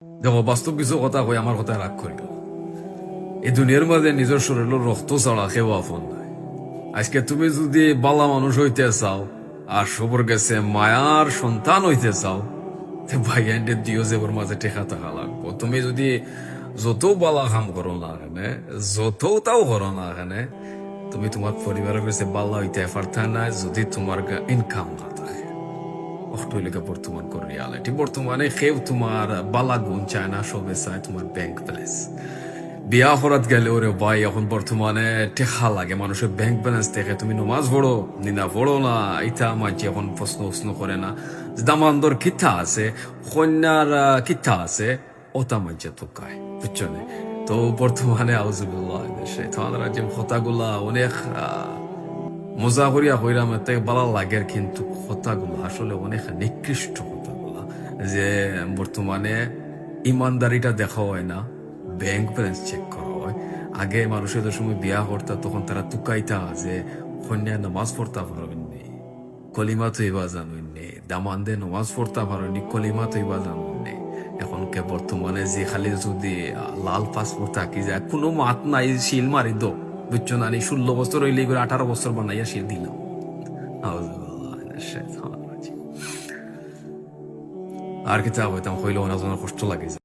দেখো বাস্তব কিছু কথা কই, আমার কথা রাগ করিও। এই দুনিয়ার মাঝে নিজের শরীরের রক্ত ছাড়া কেউ আপন নাই। আজকে তুমি যদি বালা মানুষ হইতে চাও আর সবর গেছে মায়ার সন্তান হইতে চাও, ভাইয়ান্ডে দিও যেবর মাঝে টেকা থাকা লাগবো। তুমি যদি যত বালা কাম করো না এখানে, যত তাও করো না এখানে, তুমি তোমার পরিবারের কাছে বালা হইতে পারতা না যদি তোমার ইনকাম না থাকে। অস্ট্রেলিয়া বর্তমান কোন রিয়ালিটি, বর্তমানে কেউ তোমার বালা গুণ চায় না, সবে চায় তোমার ব্যাংক ব্যালেন্স। বিয়া করাত গেলে ওরে ভাই এখন বর্তমানে টেকা লাগে, মানুষের ব্যাংক ব্যালেন্স থেকে তুমি নমাজ পড়ো নিনা পড়ো না, এটা আমার যে এখন প্রশ্ন করে না দামান্দর কিথা আছে, কন্যার কিথা আছে, ওটা মাঝে তোকায়, বুঝছো না? তো বর্তমানে আউজুবিল্লাহ শাইতানির রাজিম কথাগুলা অনেক মজা করিয়া হইরাম এতে ভালো লাগে, কিন্তু কথাগুলো আসলে অনেক নিকৃষ্ট কথাগুলা, যে বর্তমানে ইমানদারিটা দেখা হয় না, ব্যাংক ব্যালেন্স চেক করা হয়। আগে মানুষের সময় বিয়া করতা তখন তারা তুকাইতা যে কন্যা নামাজ পড়তে পারবেননি, কলিমা তৈবা জানুননি, দামান্দে নামাজ পড়তে পারেননি, কলিমা তৈবা জানুননি। এখন কে বর্তমানে যে খালি যদি লাল পাসপোর্ট থাকি যায় কোনো মাত নাই, শিল মারি দো, বুঝছো না? 16 বছর হইলে 18 বছর বানাইয়া শিল দিলাম। আর কি তা হইতাম হইলে অনেক কষ্ট লাগে।